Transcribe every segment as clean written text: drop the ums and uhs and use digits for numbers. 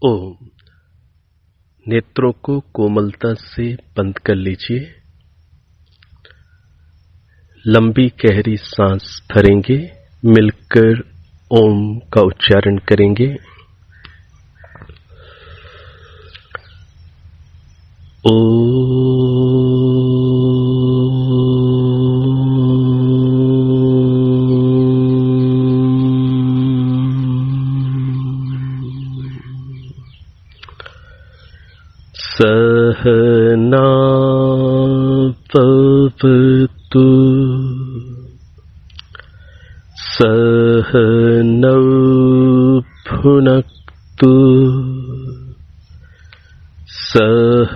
ओम। नेत्रों को कोमलता से बंद कर लीजिए। लंबी गहरी सांस भरेंगे, मिलकर ओम का उच्चारण करेंगे। सहना भवतु सहनौ भुनक्तु सह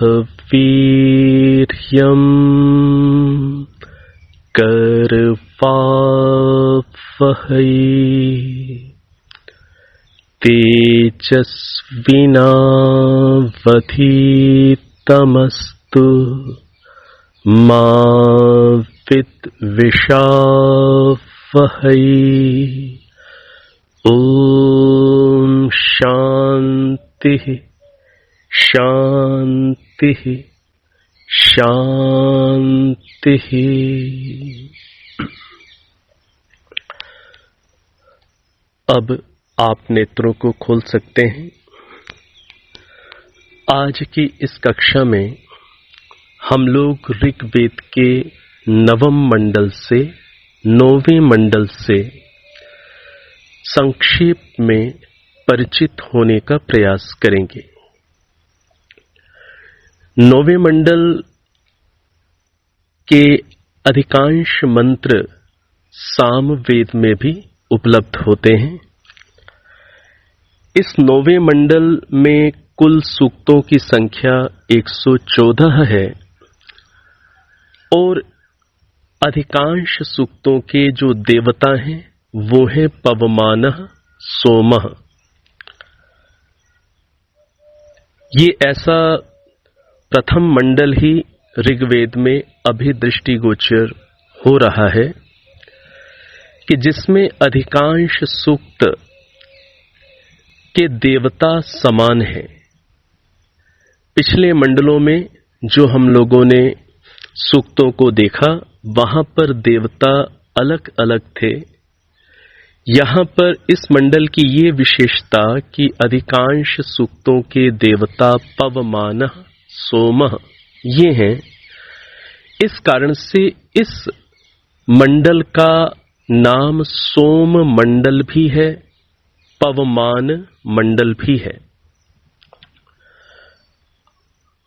वीर्यं करवावहै तेजस्विनावधीतमस्तु मा विद्विषावहै। ओम शांति शांति शांति। अब आप नेत्रों को खोल सकते हैं। आज की इस कक्षा में हम लोग ऋग्वेद के नवम मंडल से 9वें मंडल से संक्षेप में परिचित होने का प्रयास करेंगे। 9वें मंडल के अधिकांश मंत्र सामवेद में भी उपलब्ध होते हैं। इस 9वें मंडल में कुल सूक्तों की संख्या 114 है और अधिकांश सूक्तों के जो देवता हैं वो है पवमानः सोमः। ये ऐसा प्रथम मंडल ही ऋग्वेद में अभी दृष्टिगोचर हो रहा है कि जिसमें अधिकांश सूक्त के देवता समान हैं। पिछले मंडलों में जो हम लोगों ने सूक्तों को देखा वहां पर देवता अलग अलग थे। यहां पर इस मंडल की ये विशेषता कि अधिकांश सूक्तों के देवता पवमानः सोमः ये हैं। इस कारण से इस मंडल का नाम सोम मंडल भी है, पवमान मंडल भी है।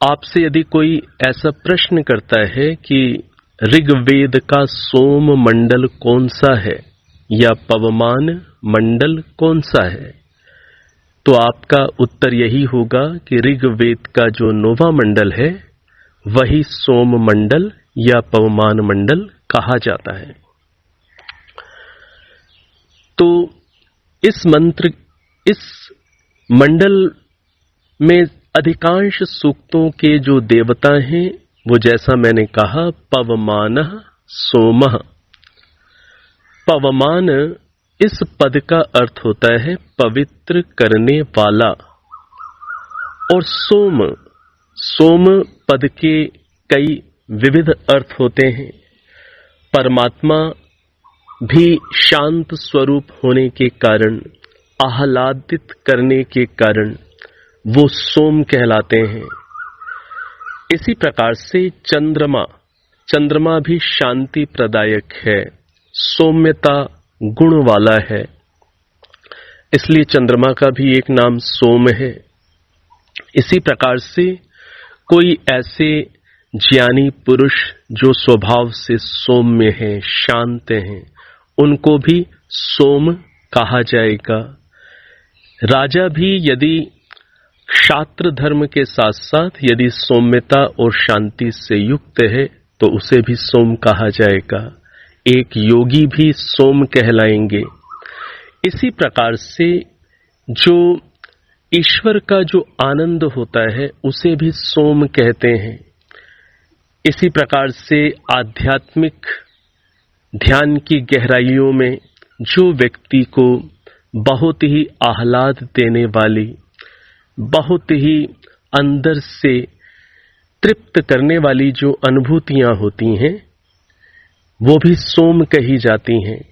आपसे यदि कोई ऐसा प्रश्न करता है कि ऋग्वेद का सोम मंडल कौन सा है या पवमान मंडल कौन सा है, तो आपका उत्तर यही होगा कि ऋग्वेद का जो 9वां मंडल है वही सोम मंडल या पवमान मंडल कहा जाता है। तो इस मंडल में अधिकांश सूक्तों के जो देवता हैं वो जैसा मैंने कहा पवमानः सोमः। पवमान इस पद का अर्थ होता है पवित्र करने वाला और सोम पद के कई विविध अर्थ होते हैं। परमात्मा भी शांत स्वरूप होने के कारण, आह्लादित करने के कारण वो सोम कहलाते हैं। इसी प्रकार से चंद्रमा भी शांति प्रदायक है, सौम्यता गुण वाला है, इसलिए चंद्रमा का भी एक नाम सोम है। इसी प्रकार से कोई ऐसे ज्ञानी पुरुष जो स्वभाव से सौम्य हैं, शांत हैं, उनको भी सोम कहा जाएगा। राजा भी यदि क्षात्र धर्म के साथ साथ यदि सौम्यता और शांति से युक्त है तो उसे भी सोम कहा जाएगा। एक योगी भी सोम कहलाएंगे। इसी प्रकार से जो ईश्वर का जो आनंद होता है उसे भी सोम कहते हैं। इसी प्रकार से आध्यात्मिक ध्यान की गहराइयों में जो व्यक्ति को बहुत ही आह्लाद देने वाली, बहुत ही अंदर से तृप्त करने वाली जो अनुभूतियां होती हैं वो भी सोम कही जाती हैं।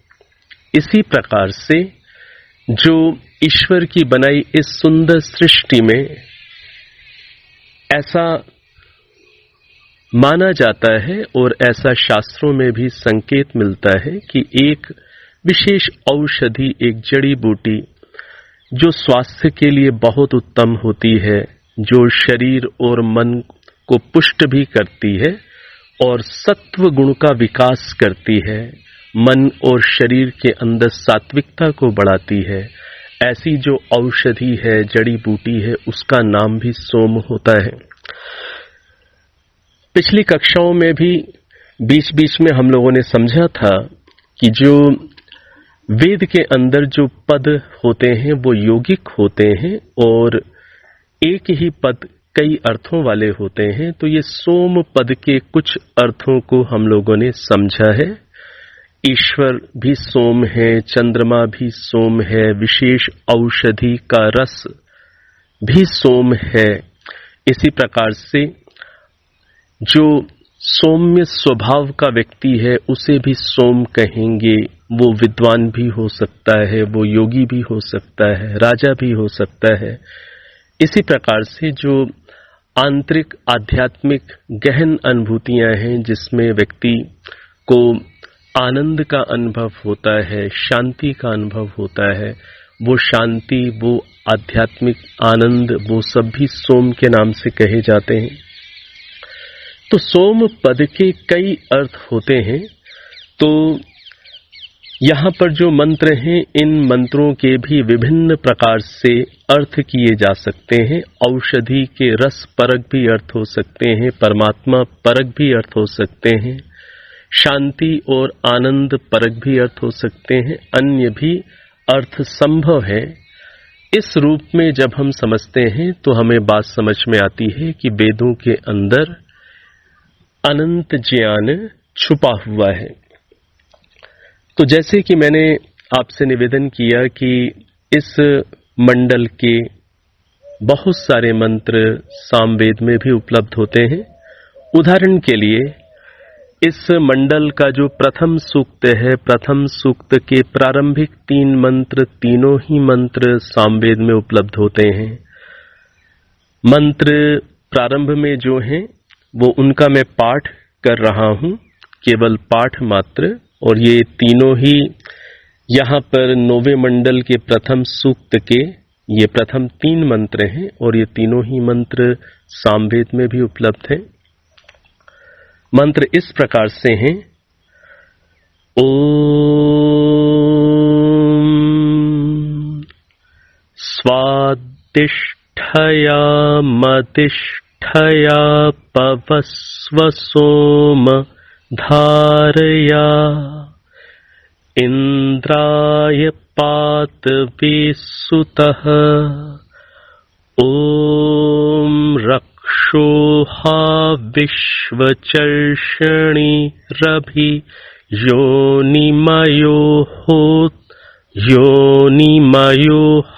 इसी प्रकार से जो ईश्वर की बनाई इस सुंदर सृष्टि में ऐसा माना जाता है और ऐसा शास्त्रों में भी संकेत मिलता है कि एक विशेष औषधि, एक जड़ी बूटी जो स्वास्थ्य के लिए बहुत उत्तम होती है, जो शरीर और मन को पुष्ट भी करती है और सत्व गुण का विकास करती है, मन और शरीर के अंदर सात्विकता को बढ़ाती है, ऐसी जो औषधि है, जड़ी बूटी है, उसका नाम भी सोम होता है। पिछली कक्षाओं में भी बीच बीच में हम लोगों ने समझा था कि जो वेद के अंदर जो पद होते हैं वो यौगिक होते हैं और एक ही पद कई अर्थों वाले होते हैं। तो ये सोम पद के कुछ अर्थों को हम लोगों ने समझा है। ईश्वर भी सोम है, चंद्रमा भी सोम है, विशेष औषधि का रस भी सोम है। इसी प्रकार से जो सौम्य स्वभाव का व्यक्ति है उसे भी सोम कहेंगे। वो विद्वान भी हो सकता है, वो योगी भी हो सकता है, राजा भी हो सकता है। इसी प्रकार से जो आंतरिक आध्यात्मिक गहन अनुभूतियां हैं जिसमें व्यक्ति को आनंद का अनुभव होता है, शांति का अनुभव होता है, वो शांति, वो आध्यात्मिक आनंद, वो सब भी सोम के नाम से कहे जाते हैं। तो सोम पद के कई अर्थ होते हैं। तो यहाँ पर जो मंत्र हैं इन मंत्रों के भी विभिन्न प्रकार से अर्थ किए जा सकते हैं। औषधि के रस परक भी अर्थ हो सकते हैं, परमात्मा परक भी अर्थ हो सकते हैं, शांति और आनंद परक भी अर्थ हो सकते हैं, अन्य भी अर्थ संभव है। इस रूप में जब हम समझते हैं तो हमें बात समझ में आती है कि वेदों के अंदर अनंत ज्ञान छुपा हुआ है। तो जैसे कि मैंने आपसे निवेदन किया कि इस मंडल के बहुत सारे मंत्र सामवेद में भी उपलब्ध होते हैं। उदाहरण के लिए इस मंडल का जो प्रथम सूक्त है, प्रथम सूक्त के प्रारंभिक 3 मंत्र, तीनों ही मंत्र सामवेद में उपलब्ध होते हैं। मंत्र प्रारंभ में जो हैं वो उनका मैं पाठ कर रहा हूं, केवल पाठ मात्र। और ये तीनों ही यहाँ पर 9वें मंडल के प्रथम सूक्त के ये प्रथम 3 मंत्र हैं और ये तीनों ही मंत्र सामवेद में भी उपलब्ध हैं। मंत्र इस प्रकार से हैं: ओम स्वादिष्ठया मतिष्ठया पवस्व सोम धारया इंद्राय पातवेसुतः ओम रक्षोहा विश्वचर्षणि रभि योनिमयो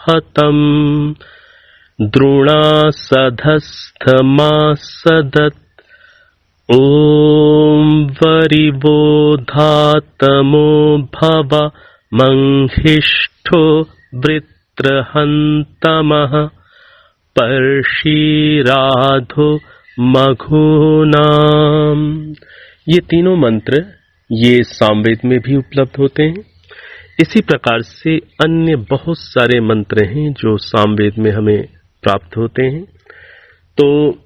हतम् द्रोणासधस्थमासदत् ओम वरिवोधातमो भव मंहिष्ठो वृत्रहन्तमः पर्षिराधो मघूनाम। ये तीनों मंत्र ये सामवेद में भी उपलब्ध होते हैं। इसी प्रकार से अन्य बहुत सारे मंत्र हैं जो सामवेद में हमें प्राप्त होते हैं। तो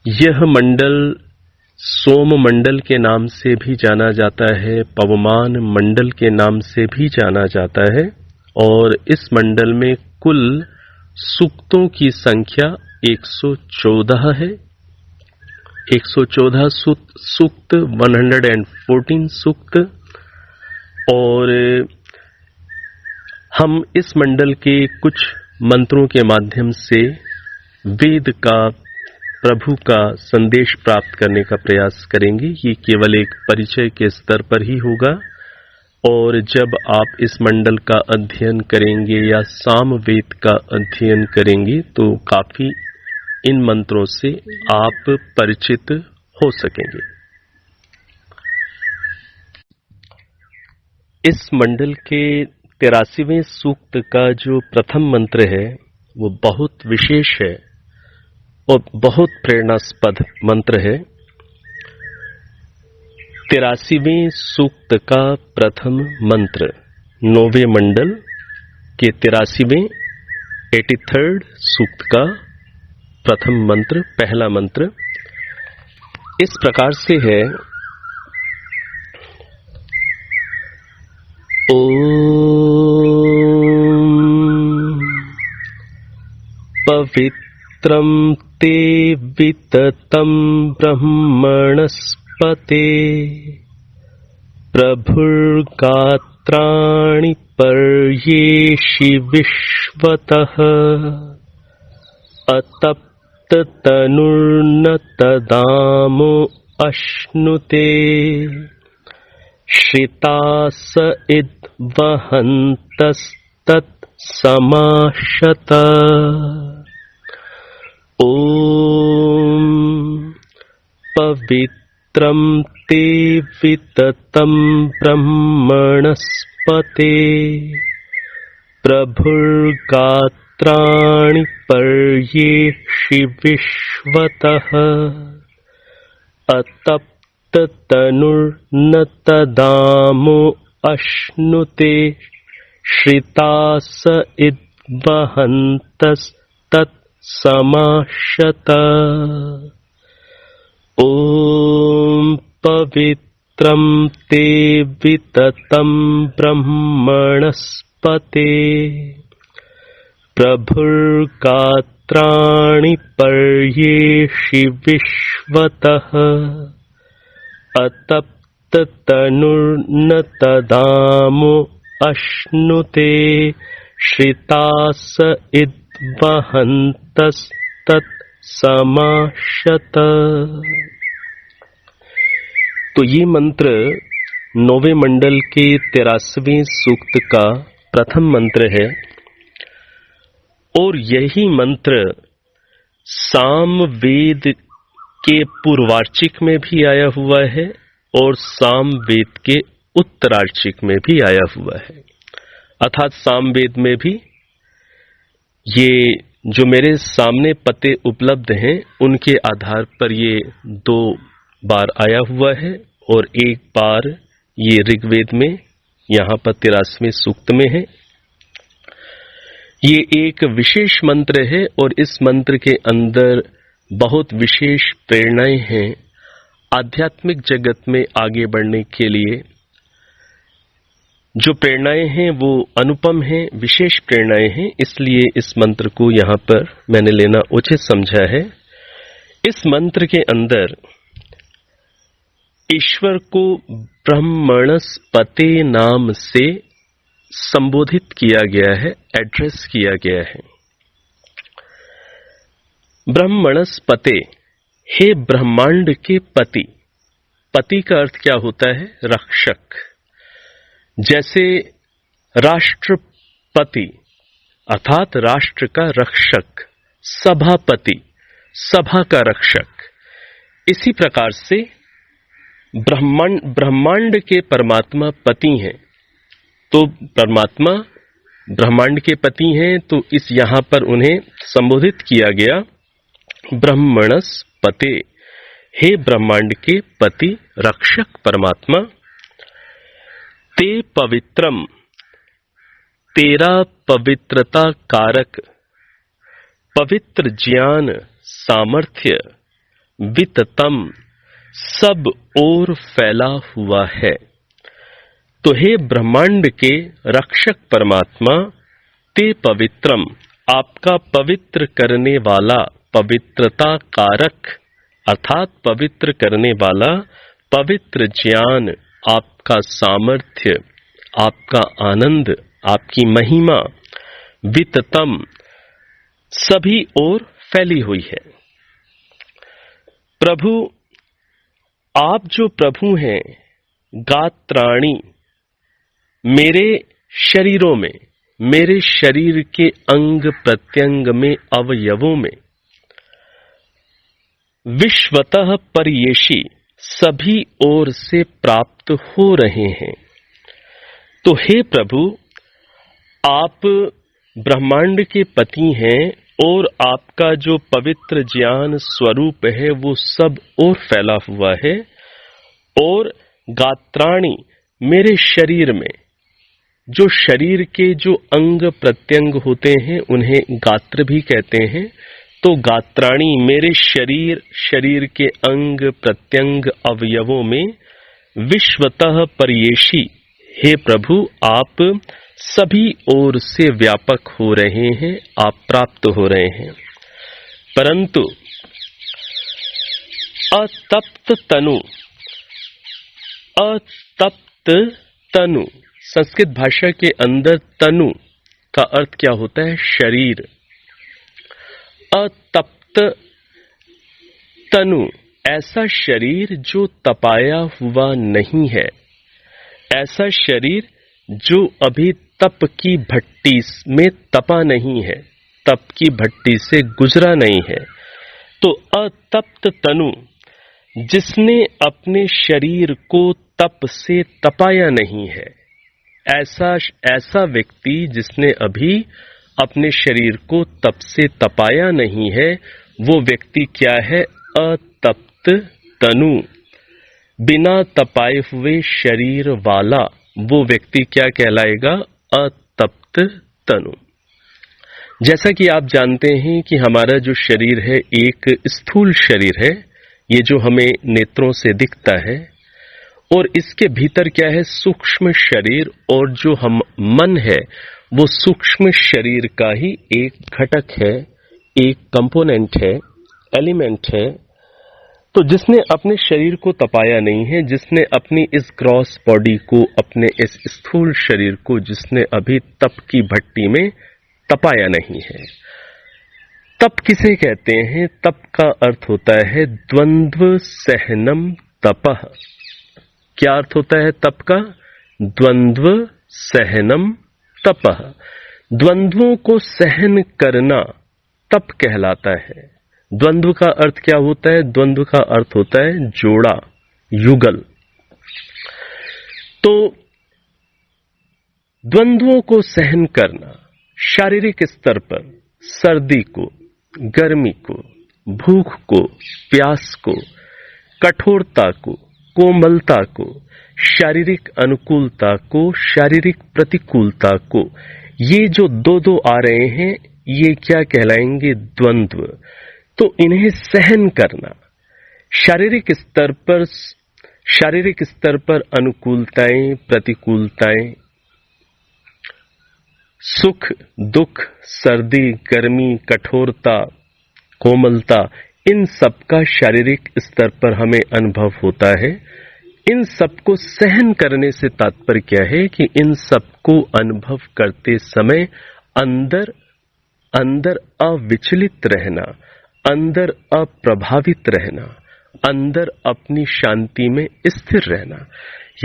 यह मंडल सोम मंडल के नाम से भी जाना जाता है, पवमान मंडल के नाम से भी जाना जाता है। और इस मंडल में कुल सूक्तों की संख्या 114 है। 114 सूक्त, 114 सूक्त। और हम इस मंडल के कुछ मंत्रों के माध्यम से वेद का, प्रभु का संदेश प्राप्त करने का प्रयास करेंगे। ये केवल एक परिचय के स्तर पर ही होगा। और जब आप इस मंडल का अध्ययन करेंगे या सामवेद का अध्ययन करेंगे तो काफी इन मंत्रों से आप परिचित हो सकेंगे। इस मंडल के 83वें सूक्त का जो प्रथम मंत्र है वो बहुत विशेष है और बहुत प्रेरणास्पद मंत्र है। 83वें सूक्त का प्रथम मंत्र 9वें मंडल के 83वें 83rd सूक्त का प्रथम मंत्र, पहला मंत्र इस प्रकार से है। ओम पवित्रं ते विततं ब्रह्मणस्पते प्रभुर्गात्राणि पर्येषि विश्वतः अतप्ततनुर्न तदामो अश्नुते श्रितास इद्वहन्तस्तत् समाशत। ओम पवित्रं ते विततं ब्रह्मणस्पते प्रभुर्गात्राणि पर्येषि विश्वतः अतप्ततनुर्न तदामो अश्नुते श्रितास इद्वहन्तस्तत् समाशत। ओम पवित्रं ते विततं ब्रह्मणस्पते प्रभुर्गात्राणि पर्येषि विश्वतः अतप्ततनुर्न तदामो अश्नुते श्रितास इद्वहन्तस्तत् समाशत। तो ये मंत्र 9वें मंडल के 83वें सूक्त का प्रथम मंत्र है और यही मंत्र सामवेद के पूर्वार्चिक में भी आया हुआ है और सामवेद के उत्तरार्चिक में भी आया हुआ है। अर्थात सामवेद में भी ये जो मेरे सामने पते उपलब्ध हैं उनके आधार पर ये 2 बार आया हुआ है और एक बार ये ऋग्वेद में यहाँ पर 83वें सूक्त में है। ये एक विशेष मंत्र है और इस मंत्र के अंदर बहुत विशेष प्रेरणाएं हैं आध्यात्मिक जगत में आगे बढ़ने के लिए। जो प्रेरणाएं हैं वो अनुपम हैं, विशेष प्रेरणाएं हैं, इसलिए इस मंत्र को यहाँ पर मैंने लेना उचित समझा है। इस मंत्र के अंदर ईश्वर को ब्रह्मणस्पते नाम से संबोधित किया गया है, एड्रेस किया गया है। ब्रह्मणस्पते, हे ब्रह्मांड के पति। पति का अर्थ क्या होता है? रक्षक। जैसे राष्ट्रपति अर्थात राष्ट्र का रक्षक, सभापति सभा का रक्षक, इसी प्रकार से ब्रह्मांड के परमात्मा पति हैं। तो परमात्मा ब्रह्मांड के पति हैं, तो इस यहां पर उन्हें संबोधित किया गया ब्रह्मणस्पते, हे ब्रह्मांड के पति रक्षक परमात्मा। ते पवित्रम, तेरा पवित्रता कारक, पवित्र ज्ञान सामर्थ्य, विततम सब ओर फैला हुआ है। तो हे ब्रह्मांड के रक्षक परमात्मा, ते पवित्रम, आपका पवित्र करने वाला, पवित्रता कारक अर्थात पवित्र करने वाला, पवित्र ज्ञान, आपका सामर्थ्य, आपका आनंद, आपकी महिमा, विततम सभी ओर फैली हुई है। प्रभु, आप जो प्रभु हैं, गात्राणी मेरे शरीरों में, मेरे शरीर के अंग प्रत्यंग में, अवयवों में विश्वतः पर्येषी सभी ओर से प्राप्त हो रहे हैं। तो हे प्रभु, आप ब्रह्मांड के पति हैं और आपका जो पवित्र ज्ञान स्वरूप है वो सब और फैला हुआ है, और गात्राणी मेरे शरीर में, जो शरीर के जो अंग प्रत्यंग होते हैं उन्हें गात्र भी कहते हैं। तो गात्राणी मेरे शरीर के अंग प्रत्यंग अवयवों में विश्वतः पर्येषी, हे प्रभु आप सभी ओर से व्यापक हो रहे हैं, आप प्राप्त हो रहे हैं। परंतु अतप्त तनु, अतप्त तनु, संस्कृत भाषा के अंदर तनु का अर्थ क्या होता है? शरीर। अतप्त तनु, ऐसा शरीर जो तपाया हुआ नहीं है, ऐसा शरीर जो अभी तप की भट्टी में तपा नहीं है, तप की भट्टी से गुजरा नहीं है। तो अतप्त तनु, जिसने अपने शरीर को तप से तपाया नहीं है, ऐसा व्यक्ति जिसने अभी अपने शरीर को तप से तपाया नहीं है, वो व्यक्ति क्या है? अतप्त तनु, बिना तपाए हुए शरीर वाला वो व्यक्ति क्या कहलाएगा? अतप्त तनु। जैसा कि आप जानते हैं कि हमारा जो शरीर है एक स्थूल शरीर है, ये जो हमें नेत्रों से दिखता है, और इसके भीतर क्या है? सूक्ष्म शरीर, और जो हम मन है वो सूक्ष्म शरीर का ही एक घटक है, एक कंपोनेंट है, एलिमेंट है। तो जिसने अपने शरीर को तपाया नहीं है, जिसने अपनी इस ग्रॉस बॉडी को, अपने इस स्थूल शरीर को जिसने अभी तप की भट्टी में तपाया नहीं है। तप किसे कहते हैं? तप का अर्थ होता है द्वंद्व सहनम तपः। क्या अर्थ होता है तप का? द्वंद्व सहनम तपः। द्वंद्वों को सहन करना तप कहलाता है। द्वंद्व का अर्थ क्या होता है? द्वंद्व का अर्थ होता है जोड़ा, युगल। तो द्वंद्वों को सहन करना, शारीरिक स्तर पर सर्दी को, गर्मी को, भूख को, प्यास को, कठोरता को, कोमलता को, शारीरिक अनुकूलता को, शारीरिक प्रतिकूलता को, ये जो दो आ रहे हैं ये क्या कहलाएंगे? द्वंद्व। तो इन्हें सहन करना, शारीरिक स्तर पर अनुकूलताएं, प्रतिकूलताएं, सुख दुख, सर्दी गर्मी, कठोरता, कोमलता, इन सब का शारीरिक स्तर पर हमें अनुभव होता है। इन सब को सहन करने से तात्पर्य क्या है कि इन सब को अनुभव करते समय अंदर अविचलित रहना, अंदर अप्रभावित रहना, अंदर अपनी शांति में स्थिर रहना।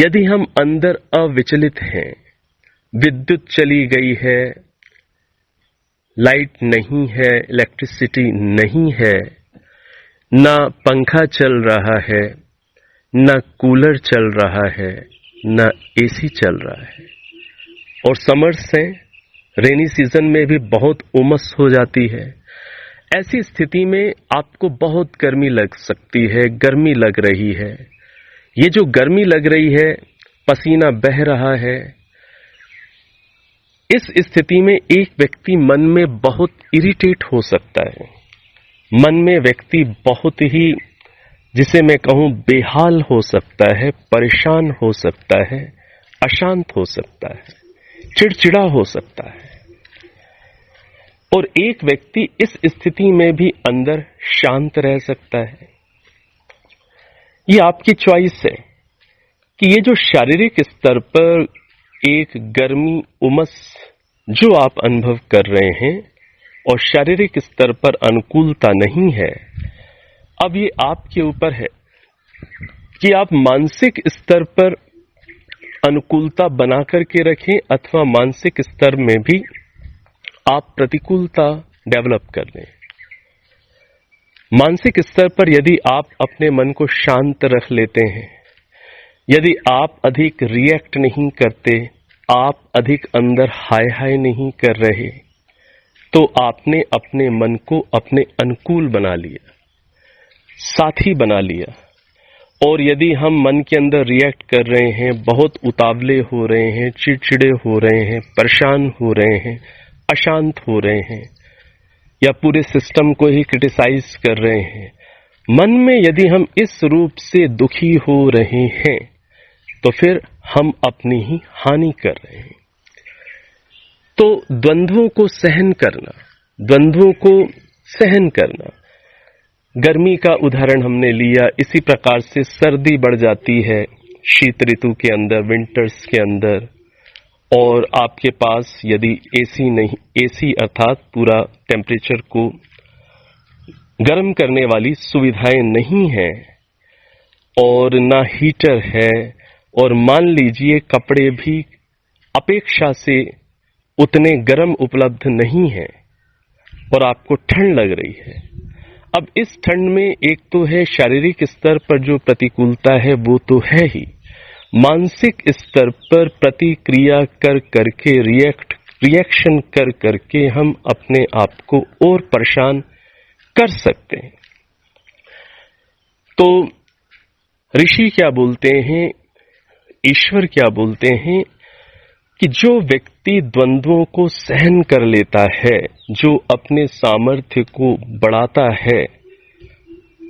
यदि हम अंदर अविचलित हैं, विद्युत चली गई है, लाइट नहीं है, इलेक्ट्रिसिटी नहीं है, ना पंखा चल रहा है, ना कूलर चल रहा है, ना एसी चल रहा है, और समर्स हैं, रेनी सीजन में भी बहुत उमस हो जाती है। ऐसी स्थिति में आपको बहुत गर्मी लग सकती है, गर्मी लग रही है। ये जो गर्मी लग रही है, पसीना बह रहा है, इस स्थिति में एक व्यक्ति मन में बहुत इरिटेट हो सकता है। मन में व्यक्ति बहुत ही, जिसे मैं कहूं, बेहाल हो सकता है, परेशान हो सकता है, अशांत हो सकता है, चिड़चिड़ा हो सकता है। और एक व्यक्ति इस स्थिति में भी अंदर शांत रह सकता है। ये आपकी चॉइस है कि ये जो शारीरिक स्तर पर एक गर्मी, उमस जो आप अनुभव कर रहे हैं और शारीरिक स्तर पर अनुकूलता नहीं है, अब ये आपके ऊपर है कि आप मानसिक स्तर पर अनुकूलता बना करके रखें अथवा मानसिक स्तर में भी आप प्रतिकूलता डेवलप कर लें। मानसिक स्तर पर यदि आप अपने मन को शांत रख लेते हैं, यदि आप अधिक रिएक्ट नहीं करते, आप अधिक अंदर हाय हाय नहीं कर रहे, तो आपने अपने मन को अपने अनुकूल बना लिया, साथी बना लिया। और यदि हम मन के अंदर रिएक्ट कर रहे हैं, बहुत उतावले हो रहे हैं, चिड़चिड़े हो रहे हैं, परेशान हो रहे हैं, अशांत हो रहे हैं, या पूरे सिस्टम को ही क्रिटिसाइज कर रहे हैं, मन में यदि हम इस रूप से दुखी हो रहे हैं, तो फिर हम अपनी ही हानि कर रहे हैं। तो द्वंद्वों को सहन करना, द्वंद्वों को सहन करना, गर्मी का उदाहरण हमने लिया, इसी प्रकार से सर्दी बढ़ जाती है शीत ऋतु के अंदर, विंटर्स के अंदर, और आपके पास यदि एसी नहीं, एसी अर्थात पूरा टेम्परेचर को गर्म करने वाली सुविधाएं नहीं है, और ना हीटर है, और मान लीजिए कपड़े भी अपेक्षा से उतने गर्म उपलब्ध नहीं है, और आपको ठंड लग रही है। अब इस ठंड में एक तो है शारीरिक स्तर पर जो प्रतिकूलता है वो तो है ही, मानसिक स्तर पर प्रतिक्रिया कर करके, रिएक्शन कर करके हम अपने आप को और परेशान कर सकते हैं। तो ऋषि क्या बोलते हैं, ईश्वर क्या बोलते हैं कि जो व्यक्ति द्वंद्वों को सहन कर लेता है, जो अपने सामर्थ्य को बढ़ाता है,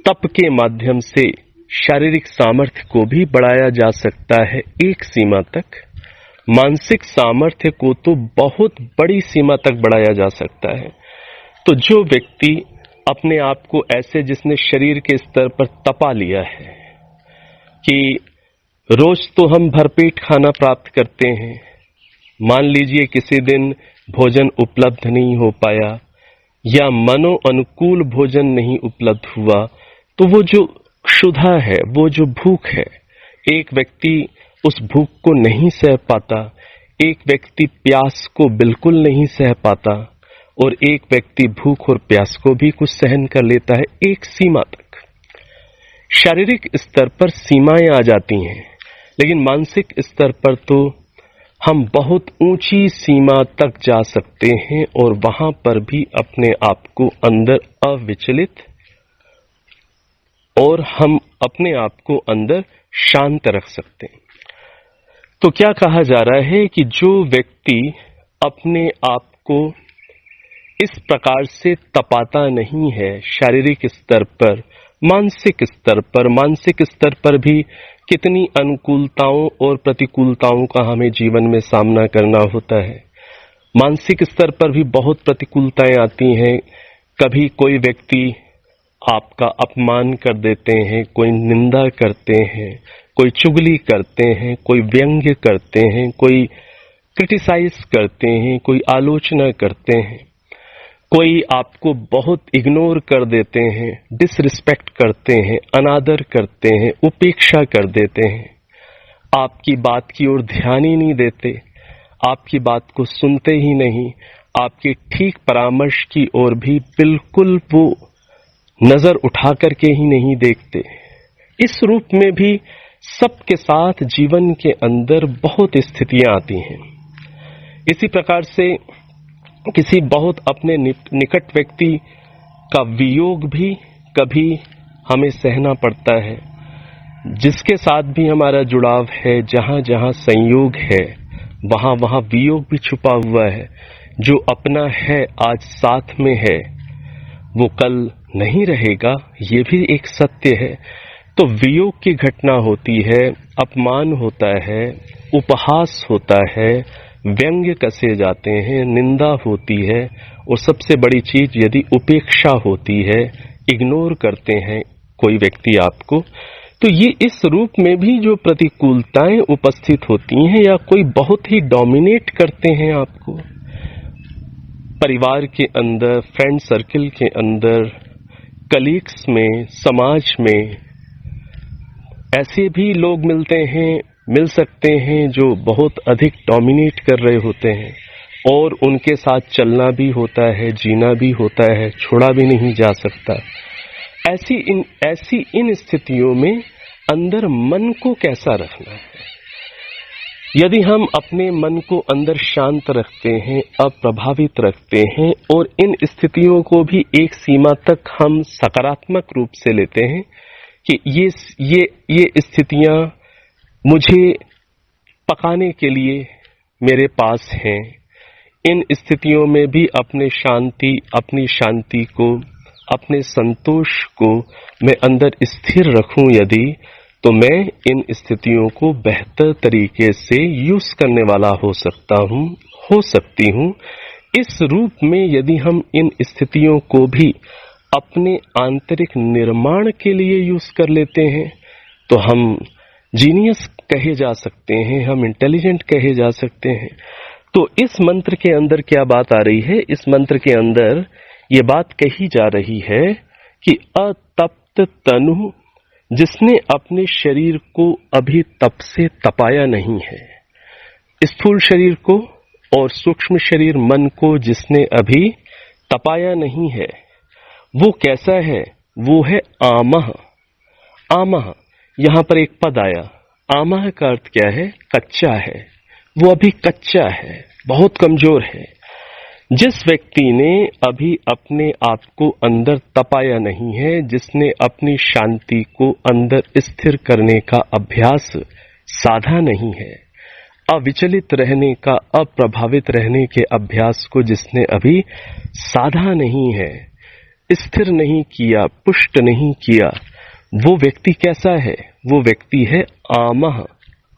तप के माध्यम से शारीरिक सामर्थ्य को भी बढ़ाया जा सकता है एक सीमा तक, मानसिक सामर्थ्य को तो बहुत बड़ी सीमा तक बढ़ाया जा सकता है। तो जो व्यक्ति अपने आप को ऐसे, जिसने शरीर के स्तर पर तपा लिया है कि रोज तो हम भरपेट खाना प्राप्त करते हैं, मान लीजिए किसी दिन भोजन उपलब्ध नहीं हो पाया या मनो अनुकूल भोजन नहीं उपलब्ध हुआ, तो वो जो क्षुधा है, वो जो भूख है, एक व्यक्ति उस भूख को नहीं सह पाता, एक व्यक्ति प्यास को बिल्कुल नहीं सह पाता, और एक व्यक्ति भूख और प्यास को भी कुछ सहन कर लेता है एक सीमा तक। शारीरिक स्तर पर सीमाएं आ जाती हैं, लेकिन मानसिक स्तर पर तो हम बहुत ऊंची सीमा तक जा सकते हैं, और वहां पर भी अपने आप को अंदर अविचलित, और हम अपने आप को अंदर शांत रख सकते हैं। तो क्या कहा जा रहा है कि जो व्यक्ति अपने आप को इस प्रकार से तपाता नहीं है शारीरिक स्तर पर, मानसिक स्तर पर भी कितनी अनुकूलताओं और प्रतिकूलताओं का हमें जीवन में सामना करना होता है। मानसिक स्तर पर भी बहुत प्रतिकूलताएं आती हैं। कभी कोई व्यक्ति आपका अपमान कर देते हैं, कोई निंदा करते हैं, कोई चुगली करते हैं, कोई व्यंग्य करते हैं, कोई क्रिटिसाइज करते हैं, कोई आलोचना करते हैं, कोई आपको बहुत इग्नोर कर देते हैं, डिसरिस्पेक्ट करते हैं, अनादर करते हैं, उपेक्षा कर देते हैं, आपकी बात की ओर ध्यान ही नहीं देते, आपकी बात को सुनते ही नहीं, आपके ठीक परामर्श की ओर भी बिल्कुल वो नजर उठा करके ही नहीं देखते। इस रूप में भी सबके साथ जीवन के अंदर बहुत स्थितियां आती हैं। इसी प्रकार से किसी बहुत अपने निकट व्यक्ति का वियोग भी कभी हमें सहना पड़ता है। जिसके साथ भी हमारा जुड़ाव है, जहां जहां संयोग है, वहां वहां वियोग भी छुपा हुआ है। जो अपना है, आज साथ में है, वो कल नहीं रहेगा, ये भी एक सत्य है। तो वियोग की घटना होती है, अपमान होता है, उपहास होता है, व्यंग्य कसे जाते हैं, निंदा होती है, और सबसे बड़ी चीज यदि उपेक्षा होती है, इग्नोर करते हैं कोई व्यक्ति आपको, तो ये इस रूप में भी जो प्रतिकूलताएं उपस्थित होती हैं, या कोई बहुत ही डोमिनेट करते हैं आपको, परिवार के अंदर, फ्रेंड सर्किल के अंदर, कलीग्स में, समाज में, ऐसे भी लोग मिलते हैं मिल सकते हैं जो बहुत अधिक डोमिनेट कर रहे होते हैं और उनके साथ चलना भी होता है, जीना भी होता है, छोड़ा भी नहीं जा सकता। ऐसी इन स्थितियों में अंदर मन को कैसा रखना है? यदि हम अपने मन को अंदर शांत रखते हैं, अप्रभावित रखते हैं और इन स्थितियों को भी एक सीमा तक हम सकारात्मक रूप से लेते हैं कि ये स्थितियां मुझे पकाने के लिए मेरे पास हैं, इन स्थितियों में भी अपनी शांति को, अपने संतोष को मैं अंदर स्थिर रखूं यदि, तो मैं इन स्थितियों को बेहतर तरीके से यूज करने वाला हो सकती हूं। इस रूप में यदि हम इन स्थितियों को भी अपने आंतरिक निर्माण के लिए यूज कर लेते हैं तो हम जीनियस कहे जा सकते हैं, हम इंटेलिजेंट कहे जा सकते हैं। तो इस मंत्र के अंदर क्या बात आ रही है? इस मंत्र के अंदर ये बात कही जा रही है कि अतप्त तनु, जिसने अपने शरीर को अभी तप से तपाया नहीं है, स्थूल शरीर को और सूक्ष्म शरीर मन को जिसने अभी तपाया नहीं है, वो कैसा है? वो है आमह। आमह, यहां पर एक पद आया। आमह का अर्थ क्या है? कच्चा है। वो अभी कच्चा है, बहुत कमजोर है। जिस व्यक्ति ने अभी अपने आप को अंदर तपाया नहीं है, जिसने अपनी शांति को अंदर स्थिर करने का अभ्यास साधा नहीं है, अविचलित रहने का, अप्रभावित रहने के अभ्यास को जिसने अभी साधा नहीं है, स्थिर नहीं किया, पुष्ट नहीं किया, वो व्यक्ति कैसा है? वो व्यक्ति है आमह।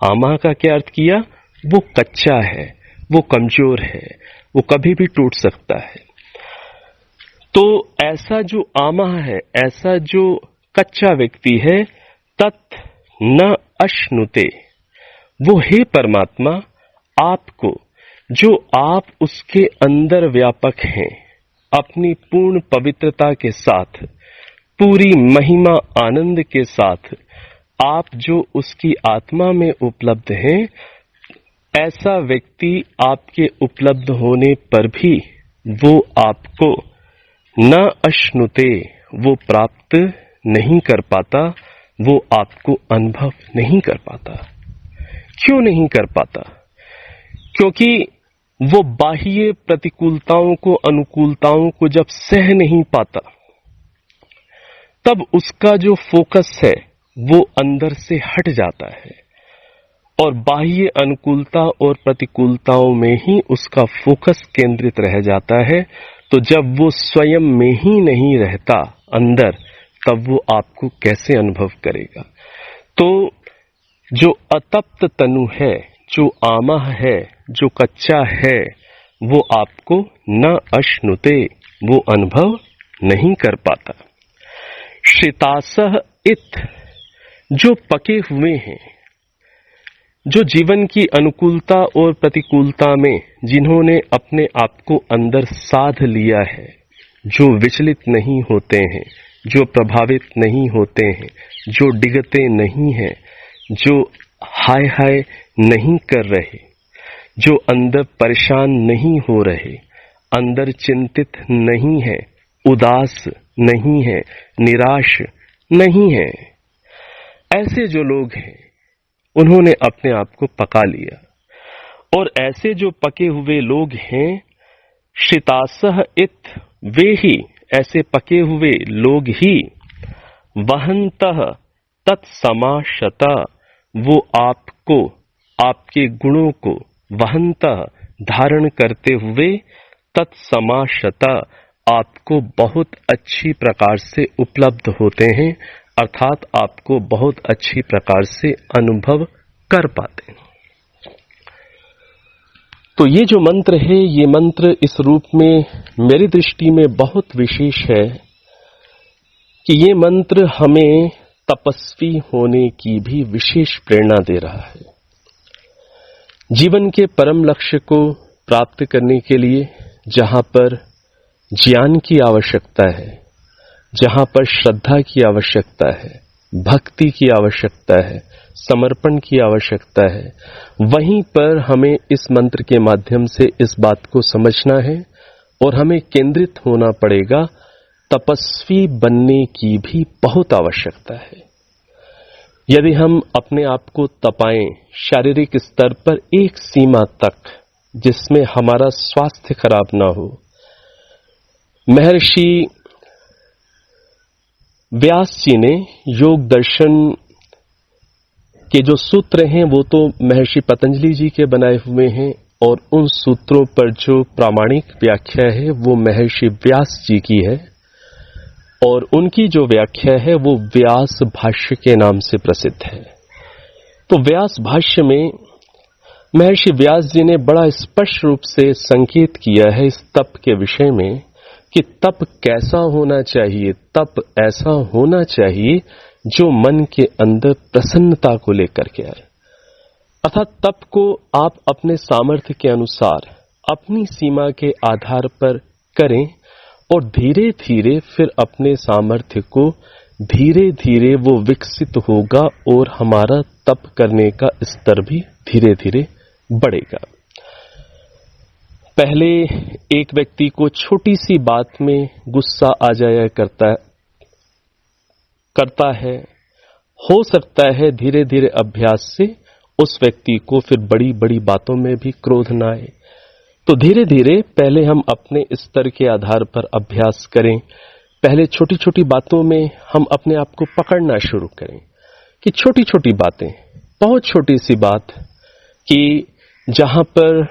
आमह का क्या अर्थ किया? वो कच्चा है, वो कमजोर है, वो कभी भी टूट सकता है। तो ऐसा जो आमह है, ऐसा जो कच्चा व्यक्ति है, तत् न अश्नुते, वो हे परमात्मा आपको, जो आप उसके अंदर व्यापक हैं, अपनी पूर्ण पवित्रता के साथ, पूरी महिमा आनंद के साथ आप जो उसकी आत्मा में उपलब्ध हैं, ऐसा व्यक्ति आपके उपलब्ध होने पर भी वो आपको न अश्नुते, वो प्राप्त नहीं कर पाता, वो आपको अनुभव नहीं कर पाता। क्यों नहीं कर पाता? क्योंकि वो बाह्य प्रतिकूलताओं को, अनुकूलताओं को जब सह नहीं पाता, तब उसका जो फोकस है वो अंदर से हट जाता है और बाह्य अनुकूलता और प्रतिकूलताओं में ही उसका फोकस केंद्रित रह जाता है। तो जब वो स्वयं में ही नहीं रहता अंदर, तब वो आपको कैसे अनुभव करेगा? तो जो अतप्त तनु है, जो आमह है, जो कच्चा है, वो आपको न अश्नुते, वो अनुभव नहीं कर पाता। शितासह इत, जो पके हुए हैं, जो जीवन की अनुकूलता और प्रतिकूलता में जिन्होंने अपने आप को अंदर साध लिया है, जो विचलित नहीं होते हैं, जो प्रभावित नहीं होते हैं, जो डिगते नहीं हैं, जो हाय हाय नहीं कर रहे, जो अंदर परेशान नहीं हो रहे, अंदर चिंतित नहीं है, उदास नहीं है, निराश नहीं है, ऐसे जो लोग हैं उन्होंने अपने आप को पका लिया। और ऐसे जो पके हुए लोग हैं, शितासह इत, वे ही, ऐसे पके हुए लोग ही, वहंतः तत्समाशता, वो आपको, आपके गुणों को, वहंतः धारण करते हुए, तत्समाशता, आपको बहुत अच्छी प्रकार से उपलब्ध होते हैं, अर्थात आपको बहुत अच्छी प्रकार से अनुभव कर पाते हैं। तो ये जो मंत्र है, ये मंत्र इस रूप में मेरी दृष्टि में बहुत विशेष है कि ये मंत्र हमें तपस्वी होने की भी विशेष प्रेरणा दे रहा है। जीवन के परम लक्ष्य को प्राप्त करने के लिए जहां पर ज्ञान की आवश्यकता है, जहां पर श्रद्धा की आवश्यकता है, भक्ति की आवश्यकता है, समर्पण की आवश्यकता है। वहीं पर हमें इस मंत्र के माध्यम से इस बात को समझना है और हमें केंद्रित होना पड़ेगा। तपस्वी बनने की भी बहुत आवश्यकता है। यदि हम अपने आप को तपाएं शारीरिक स्तर पर एक सीमा तक, जिसमें हमारा स्वास्थ्य खराब ना हो। महर्षि व्यास जी ने योग दर्शन के जो सूत्र हैं वो तो महर्षि पतंजलि जी के बनाए हुए हैं, और उन सूत्रों पर जो प्रामाणिक व्याख्या है वो महर्षि व्यास जी की है, और उनकी जो व्याख्या है वो व्यास भाष्य के नाम से प्रसिद्ध है। तो व्यास भाष्य में महर्षि व्यास जी ने बड़ा स्पष्ट रूप से संकेत किया है इस तप के विषय में कि तप कैसा होना चाहिए। तप ऐसा होना चाहिए जो मन के अंदर प्रसन्नता को लेकर के आए। अर्थात तप को आप अपने सामर्थ्य के अनुसार अपनी सीमा के आधार पर करें, और धीरे धीरे फिर अपने सामर्थ्य को धीरे धीरे वो विकसित होगा और हमारा तप करने का स्तर भी धीरे धीरे बढ़ेगा। पहले एक व्यक्ति को छोटी सी बात में गुस्सा आ जाया करता है। हो सकता है धीरे धीरे अभ्यास से उस व्यक्ति को फिर बड़ी बड़ी बातों में भी क्रोध न आए। तो धीरे धीरे पहले हम अपने स्तर के आधार पर अभ्यास करें। पहले छोटी छोटी बातों में हम अपने आप को पकड़ना शुरू करें कि छोटी छोटी बातें, बहुत छोटी सी बात कि जहां पर